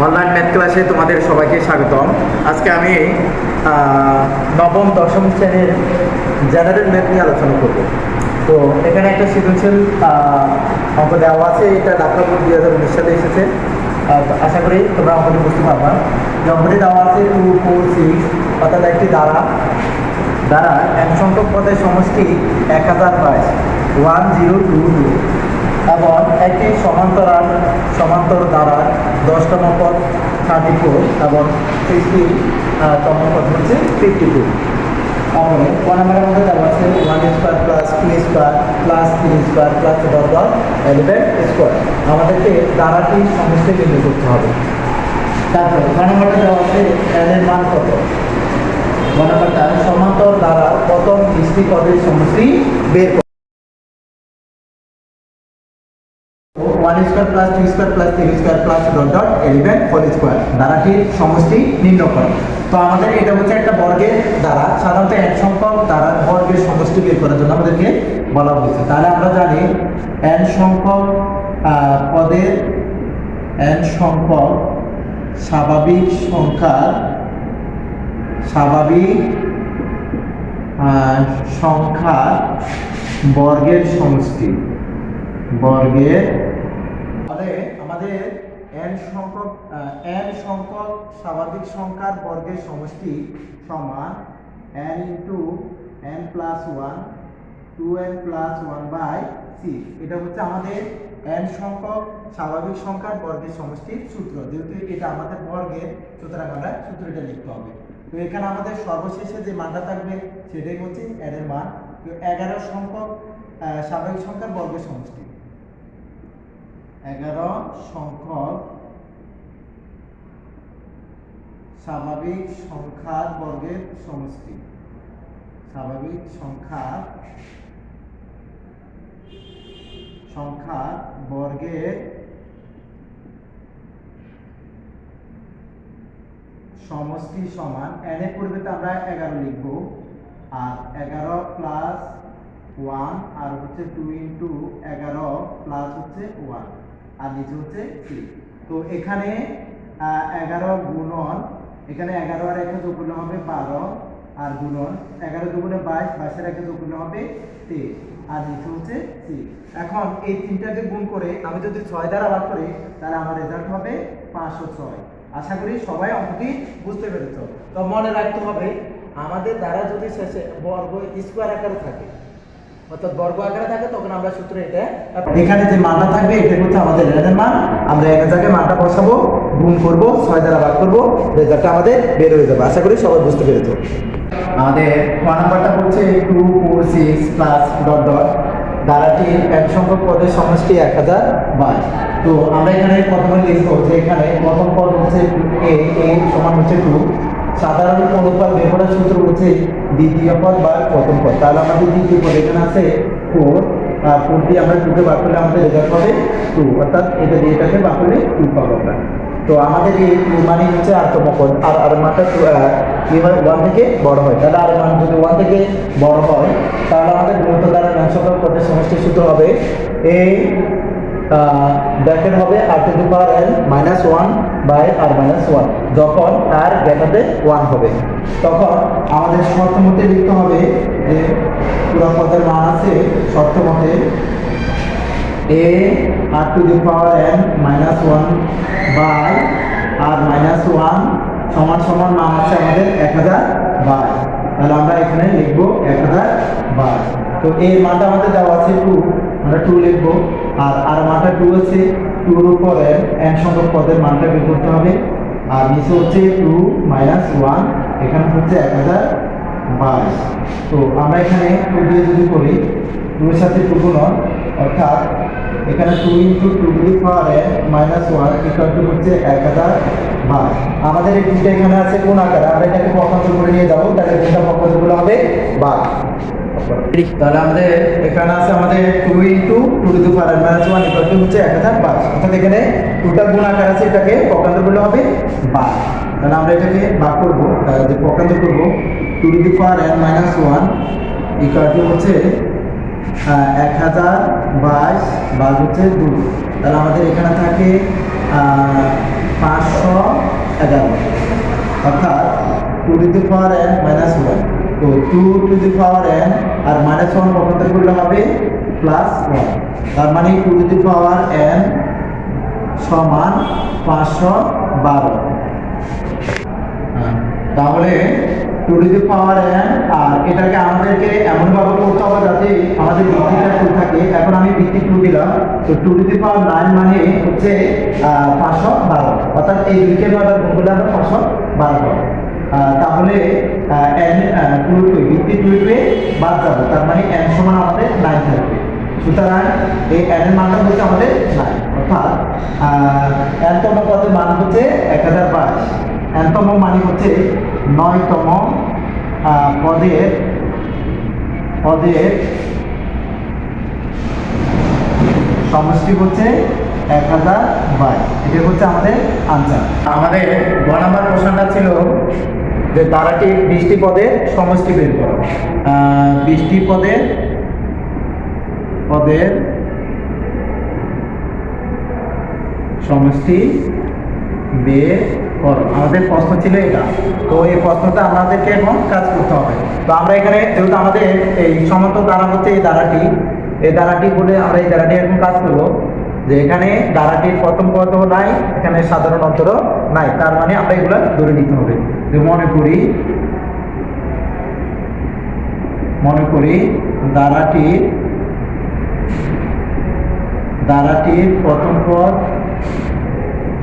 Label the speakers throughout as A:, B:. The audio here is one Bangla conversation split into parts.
A: অনলাইন ম্যাথ ক্লাসে তোমাদের সবাইকে স্বাগতম। আজকে আমি নবম দশম শ্রেণীর জেনারেল ম্যাথ নিয়ে আলোচনা করব। তো এখানে একটা সৃজনশীল অঙ্ক দেওয়া আছে, এটা ঢাকা বোর্ড 2019 সালে এসেছে। আশা করি তোমরা অঙ্কটি বুঝতে পারবা। যে অঙ্কটি দেওয়া আছে 2, 4, 6, অর্থাৎ একটি দ্বারা n সংখ্যক পদের সমষ্টি 1022 1022 এবং একটি সমান্তর দ্বারা 10তম পদ 34 এবং 60তম পদ হচ্ছে 52। তাহলে নাম্বারের মধ্যে দেওয়া আছে 1 square plus 2 square plus 3 square plus 11 square. আমাদেরকে দ্বারাটির সমষ্টি নির্ণয় করতে হবে। তারপরে নাম্বারটা দেওয়া আছে n এর মান কত। নাম্বারটা সমান্তর দ্বারা প্রথম 20টি পদের সমষ্টি বের করো। 1 square plus 2 square plus 3 square plus 11 whole square দ্বারাটির সমষ্টি নির্ণয় করো। তো আমাদের এটা হচ্ছে একটা বর্গের দ্বারা। সাধারণত n সংখ্যক দ্বারার বর্গের সমষ্টি বের করার জন্য আমাদেরকে বলা হয়েছে। তাহলে আমরা জানি n সংখ্যক পদের n সংখ্যক স্বাভাবিক সংখ্যার বর্গের সমষ্টি আমাদের n সংখ্যক স্বাভাবিক সংখ্যার বর্গের সমষ্টি সমান n into n plus 1 2n plus 1/6। এটা হচ্ছে আমাদের n সংখ্যক স্বাভাবিক সংখ্যার বর্গের সমষ্টির সূত্র। যেহেতু এটা আমাদের বর্গের, সুতরাং আমরা সূত্রটা লিখতে হবে। তো এখানে আমাদের সর্বশেষে যে মানটা থাকবে সেটাই হচ্ছে n এর মান। তো 11 সংখ্যক স্বাভাবিক সংখ্যার বর্গের সমষ্টি, 11 সংখ্যক স্বাভাবিক সংখ্যার বর্গের সমষ্টি, স্বাভাবিক সংখ্যার বর্গের সমষ্টি সমান n এর পরিবর্তে আমরা 11 লিখব, আর 11 প্লাস 1 আর হচ্ছে 2 ইন্টু 11 প্লাস হচ্ছে 1 আর নিচে হচ্ছে 3। তো এখানে 11 গুণন, এখানে 11 আর 1 যোগ করলে হবে 12 আর গুণন 11 দুগুণে 22, 22 এর 1 যোগ করলে হবে 23 আর নিচে হচ্ছে 3। এখন এই তিনটাকে গুণ করে আমি যদি 6 দ্বারা ভাগ করি তাহলে আমার রেজাল্ট হবে 506। আশা করি সবাই অঙ্কটি বুঝতে পেরেছো। তো মনে রাখতে হবে আমাদের দ্বারা যদি শেষে বর্গ স্কোয়ার আকারে থাকে, অর্থাৎ বর্গ আকারে থাকে, তখন আমরা সূত্র এটা এখানে যে মানটা থাকবে এটা হচ্ছে আমাদের n এর মান। আমরা n এর জায়গায় মানটা বসাবো, গুণ করব, 6 দ্বারা ভাগ করব, রেজাল্টটা আমাদের বের হয়ে যাবে। আশা করি সবাই বুঝতে পেরেছো। আমাদের নাম্বারটা হচ্ছে 2, 4, 6 প্লাস দ্বারাটির n সংখ্যক পদের সমষ্টি 1022। তো আমরা এখানে প্রথমে লিখবো যে এখানে প্রথম পদ হচ্ছে a সমান হচ্ছে 2। সাধারণ অনুপাত বের করার সূত্র হচ্ছে দ্বিতীয় পদ বা প্রথম পদ। তাহলে আমাদের দ্বিতীয় পদ এখানে আছে 4, আর 4 দিয়ে আমরা 2 কে ভাগ করলে আমাদের রেজাল্ট হবে 2, অর্থাৎ এটা দিয়ে এটাকে ভাগ করলে 2 পাবো আমরা। তো আমাদের এই 2 মানে হচ্ছে আরতম পদ, আর মানটা কি হয় 1 থেকে বড় হয়। তাহলে আর মান যদি 1 থেকে বড় হয় তাহলে আমাদের গুণিত দ্বারা n সংখ্যক পদের সমষ্টির সূত্র হবে এই ব্র্যাকেট হবে r⁻n-1/r-1। যখন r > 1 হবে তখন আমাদের শর্ত মতে লিখতে হবে যে পুরো পদের মান আছে শর্ত মতে a r⁻n-1/r-1 সমান মান আছে আমাদের 1022। তাহলে আমরা এখানে লিখবো 1022। তো এর মানটা আমাদের দেওয়া আছে 2, আমরা 2 লিখবো, আর মানটা 2 আছে। 2 এর উপরে n সংখ্যক পদের মানটা বের করতে হবে, আর নিচে হচ্ছে 2 - 1, এখানে হচ্ছে 1022। তো আমরা এখানে 2 দিয়ে যদি করি, 2 এর সাথে 2 গুণন, অর্থাৎ এখানে 2 × 2⁻n-1 হচ্ছে 1022। আমাদের এই দুটো এখানে আছে কোন আকারে, আমরা এটাকে পক্ষান্তর করে নিয়ে যাবো, তাহলে দুটো পক্ষান্তর করলে হবে 12। তাহলে আমাদের এখানে আছে আমাদের 2 × 2⁻n-1 হচ্ছে 1022, অর্থাৎ এখানে 2টা গুণ আকার আছে, এটাকে পক্ষান্তর করলে হবে 12। তাহলে আমরা এটাকে ভাগ করবো, যে পক্ষান্তর করবো 2⁻n-1 হচ্ছে 1022 ভাগ হচ্ছে 2। তাহলে আমাদের এখানে থাকে 511, অর্থাৎ 2 to the power n minus 1। তো 2 টু দি পাওয়ার n আর মাইনাস 1 পক্ষান্তর করলে হবে প্লাস 1, তার মানে 2 টু দি পাওয়ার n সমান 512। তাহলে 2 টু দি পাওয়ার n, আর এটাকে আমাদেরকে এমনভাবে করতে হবে যাতে আমাদের ভিত্তিটা 2 থাকে। এখন আমি ভিত্তি 2 দিলাম, তো 2 টু দি পাওয়ার 9 মানে হচ্ছে 512, অর্থাৎ এই দুইকে ভাবে গুণ করলে আমরা 512 পাবো। তাহলে n 2 ভিত্তি 2 বাদ যাবে, তার মানে n সমান আমাদের 9 থাকবে। সুতরাং এই n এর মানটা হচ্ছে আমাদের 9, অর্থাৎ n তম পদের মান হচ্ছে 1022। n তম মানে হচ্ছে 9 তম পদের সমষ্টি হচ্ছে 1022। এটা হচ্ছে আমাদের আনসার। আমাদের 1 নম্বর প্রশ্নটা ছিল যে দ্বারাটি 20টি পদের সমষ্টি বের করো। 20টি পদের সমষ্টি বের করো, আমাদের প্রশ্ন ছিল এটা। তো এই প্রশ্নটা আমাদেরকে এখন কাজ করতে হবে। তো আমরা এখানে যেহেতু আমাদের এই সমান্তর দ্বারা হচ্ছে এই দ্বারাটি বলে আমরা এই দ্বারাটি এখন কাজ করবো, যে এখানে দ্বারাটির প্রথম পদও নাই, এখানে সাধারণ অন্তরও নাই, তার মানে আমরা এগুলো ধরে নিতে হবে। যে মনে করি দ্বারাটির প্রথম পদ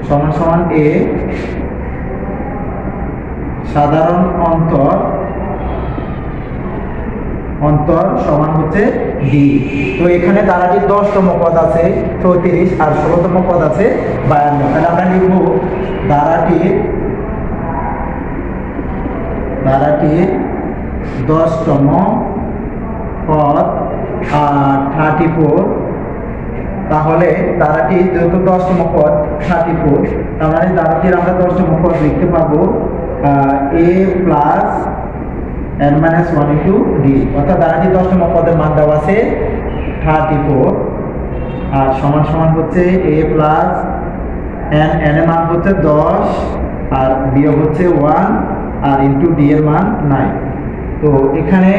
A: সমান সমান a, সাধারণ অন্তর সমান হচ্ছে d। তো এখানে দ্বারাটির 10তম পদ আছে 34 আর 16তম পদ আছে 52। তাহলে আমরা লিখব দ্বারাটির 10তম পদ 34। তাহলে দ্বারাটি যেহেতু 10তম পদ 34, তাহলে দ্বারাটির আমরা 10তম পদ লিখতে পারবো a plus n minus 1 into d, অর্থাৎ দ্বারাটি 10তম পদের মান দেওয়া আছে 34 আর সমান সমান হচ্ছে a প্লাস n এর মান হচ্ছে 10 আর বিয়োগ হচ্ছে 1 আর ইন্টু d এর মান 9। তো এখানে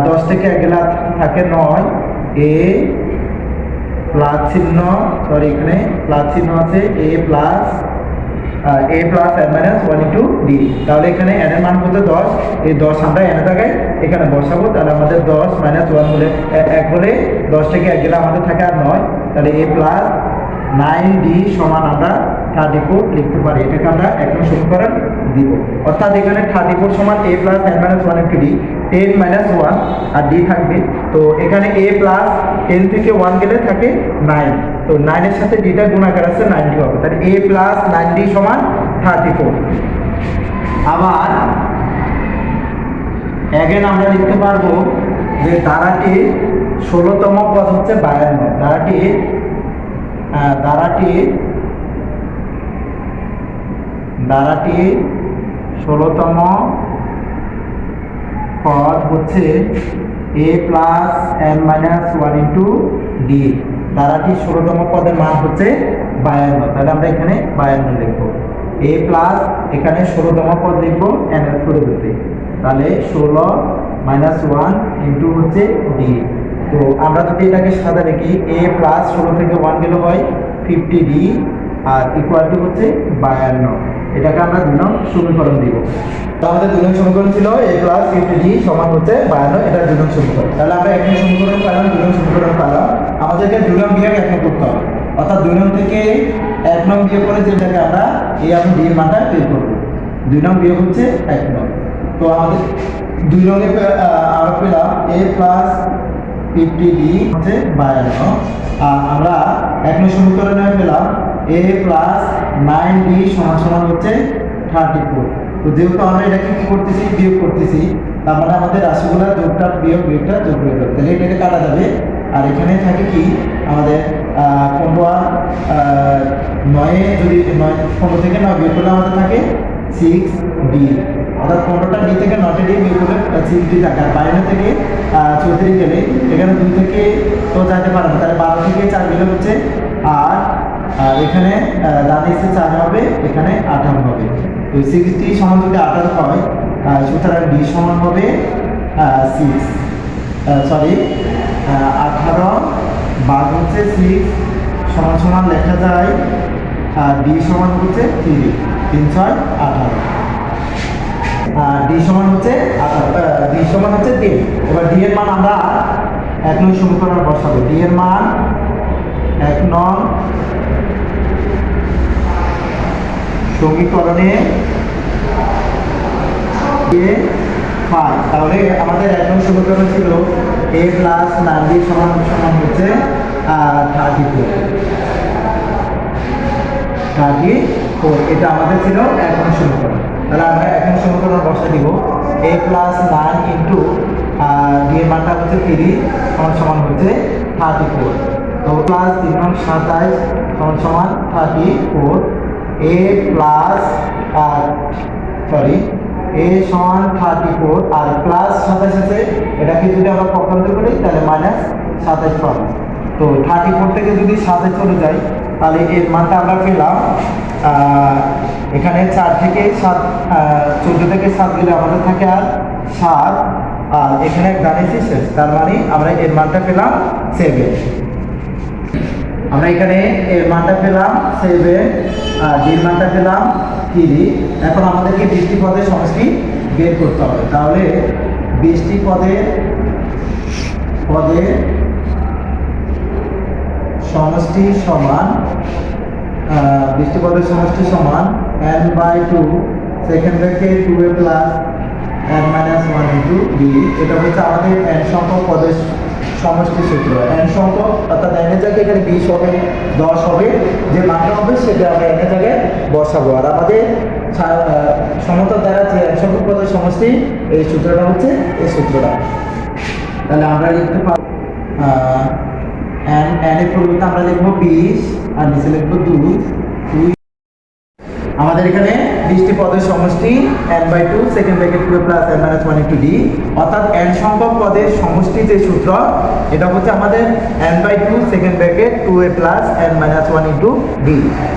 A: 10 থেকে 1 গেলে থাকে 9, a প্লাস চিহ্ন, সরি এখানে প্লাস চিহ্ন আছে a plus n minus 1 into d। তাহলে এখানে n এর মান হচ্ছে 10, এই 10 আমরা n এর জায়গায় এখানে বসাবো। তাহলে আমাদের 10 মাইনাস 1 হলে 1 হলে 10 থেকে 1 গেলে আমাদের থাকে আর 9। তাহলে a প্লাস 9d সমান আমরা 34 লিখতে পারি। এটাকে আমরা 1 নং সমীকরণ দিব, অর্থাৎ এখানে 34 সমান a plus n minus 1 into d, 10 minus 1 আর d থাকবে। তো এখানে a প্লাস 10 থেকে 1 গেলে থাকে 9, তো 9 এর সাথে d টা গুণাকার আছে 90 হবে। তাহলে a প্লাস 9d সমান 34। আবার এগেন আমরা লিখতে পারবো যে দ্বারাটির 16তম পদ হচ্ছে 52। দ্বারাটির 16তম পদ হচ্ছে a plus n minus 1 into d। দ্বারাটির 16তম পদের মান হচ্ছে 52, তাহলে আমরা এখানে 52 লিখবো। a প্লাস এখানে 16তম পদ লিখবো n এর পরিবর্তে, তাহলে 16 মাইনাস 1 ইন্টু হচ্ছে d। তো আমরা যদি এটাকে সাদা লিখি a প্লাস 16 থেকে 1 গেলে হয় 50d আর ইকুয়াল টু হচ্ছে 52। এটাকে আমরা 2 নং সমীকরণ দিব। তো আমাদের 2 নং সমীকরণ ছিল a প্লাস 50d সমান হচ্ছে 52, এটা 2 নং সমীকরণ। তাহলে আমরা 1 নং সমীকরণ পেলাম, 2 নং সমীকরণ পেলাম। আমাদেরকে 2 নং বিয়োগ 1 নং করতে হবে, অর্থাৎ 2 নং থেকে 1 নং বিয়োগ করে যেটাকে আমরা a এবং d এর মানটা বের করব। 2 নং বিয়োগ হচ্ছে 1 নং। তো আমাদের 2 নং এ আমরা পেলাম a প্লাস 50d হচ্ছে 52, আর আমরা 1 নং সমীকরণে পেলাম a প্লাস 9d সমান সমান হচ্ছে 34। তো যেহেতু আমরা এটাকে কি করতেছি, বিয়োগ করতেছি, তার মানে আমাদের রাশিগুলো যোগটা বিয়োগটা যোগ হয়ে যাবে। তাহলে এটাকে কাটা যাবে, আর এখানে থাকে কি আমাদের 9 যদি 15 থেকে 9 বিয়োগ করলে আমাদের থাকে 6d, অর্থাৎ 15টা d থেকে 9টা d বিয়োগ করলে 6d থাকে। আর 52 থেকে 34 গেলে এখানে 2 থেকে তো যাইতে পারে না, তাহলে 12 থেকে 4 গেলে হচ্ছে 8 আর এখানে ডানে 4 হবে, এখানে 18 হবে। তো 60 সমান যদি 18 হয়, সুতরাং d সমান হবে 18 ভাগ হচ্ছে 6 সমান সমান লেখা যায় d সমান হচ্ছে 3, 3 6 18, d সমান হচ্ছে 3। এবার d এর মান আমরা 1 নং সমীকরণে বসাবো। d এর মান 1 নং সমীকরণে তাহলে আমাদের 1 নং সমীকরণ ছিল a প্লাস 9b সমান সমান হচ্ছে 34। এটা আমাদের ছিল 1 নং সমীকরণ। তাহলে আমরা 1 নং সমীকরণ বসে দিব a প্লাস 9 ইন্টু d এর মানটা হচ্ছে 3 সমান সমান হচ্ছে 34। তো প্লাস 3 নং 27 সমান সমান 34। a প্লাস a সমান 34 আর প্লাস 27 আছে, এটাকে যদি আমরা পক্ষান্তর করি তাহলে মাইনাস 27 পাবো। তো 34 থেকে যদি 27 চলে যায় তাহলে এর মানটা আমরা পেলাম এখানে 4 থেকে 7 14 থেকে 7 গেলে আমাদের থাকে আর 7, আর এখানে ডানেছি শেষ, তার মানে আমরা এর মানটা পেলাম 7। আমরা এখানে এর মানটা পেলাম 7 আর d এর মানটা পেলাম 3। এখন আমাদেরকে 20টি পদের সমষ্টি বের করতে হবে। তাহলে 20টি পদের সমষ্টি সমান 20টি পদের সমষ্টি সমান n/2 second bracket 2a plus n minus 1 into d। এটা হচ্ছে আমাদের n সংখ্যক পদের সমষ্টি সূত্র। n সংখ্যক অর্থাৎ n এর জায়গায় এখানে 20 হবে, 10 হবে, যে মানটা হবে সেটা আমরা n এর জায়গায় বসাবো। আর আমাদের সমতা দ্বারা যে n সংখ্যক পদের সমষ্টি, এই সূত্রটা হচ্ছে এই সূত্রটা। তাহলে আমরা লিখতে পারি n এর পরিবর্তে আমরা লিখবো 20 আর নিচে লিখবো 2। আমাদের এখানে 20টি পদের সমষ্টি n/2 second bracket 2a plus n minus 1 into d, অর্থাৎ n সংখ্যক পদের সমষ্টি যে সূত্র এটা হচ্ছে আমাদের n/2 second bracket 2a plus n minus 1 into d।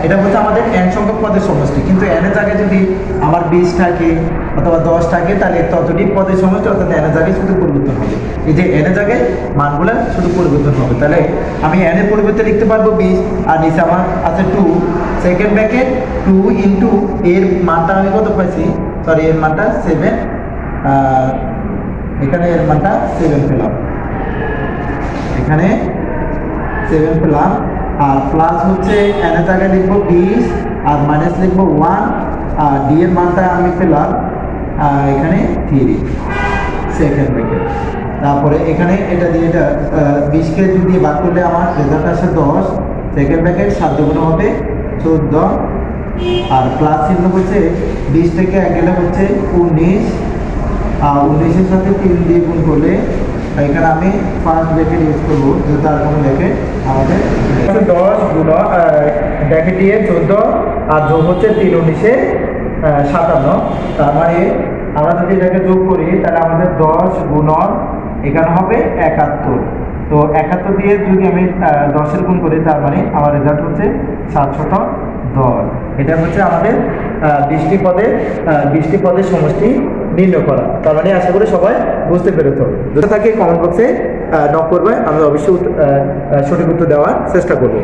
A: এটা হচ্ছে আমাদের n সংখ্যক পদের সমষ্টি। কিন্তু n এর জায়গায় যদি আমার 20 থাকে অথবা 10 থাকে তাহলে ততটি পদের সমষ্টি, অর্থাৎ n এর জায়গায় শুধু পরিবর্তন হবে। এই যে n এর জায়গায় মানগুলো শুধু পরিবর্তন হবে। তাহলে আমি n এর পরিবর্তে লিখতে পারবো 20 আর নিচে আমার আছে 2 সেকেন্ড ব্র্যাকেট 2 ইন্টু এর মানটা আমি কত পাইছি, এর মানটা 7, এখানে এর মানটা 7 পেলাম, এখানে 7 পেলাম। আর প্লাস হচ্ছে n এর জায়গায় লিখবো 20 আর মাইনাস লিখবো 1 আর d এর মানটা আমি পেলাম এখানে 3 সেকেন্ড ব্র্যাকেট। তারপরে এখানে এটা দিয়ে এটা 20 কে যদি ভাগ করলে আমার রেজাল্ট আসে 10 সেকেন্ড ব্র্যাকেট 7 দুগুণ হবে 14 আর প্লাস চিহ্ন হচ্ছে 20 থেকে 1 গেলে হচ্ছে 19 আর 19 এর সাথে 3 দিয়ে গুণ করলে এখানে আমি ফার্স্ট ব্র্যাকেট ইউজ করবো, যেহেতু আর কোনো ব্র্যাকেট আমাদের 10 গুণ ব্র্যাকেট দিয়ে 14 আর যোগ হচ্ছে 3 19 57। তার মানে আমরা যদি এটাকে যোগ করি তাহলে আমাদের 10 গুণন এখানে হবে 71। তো 71 দিয়ে যদি আমি 10 এর গুণ করি তার মানে আমার রেজাল্ট হচ্ছে 710। এটা হচ্ছে আমাদের 20টি পদের সমষ্টি নির্ণয় করা। তার মানে আশা করি সবাই বুঝতে পেরেছ। যদি থাকে কমেন্ট বক্সে নক করবে, আমি অবশ্যই সঠিক উত্তর দেওয়ার চেষ্টা করব।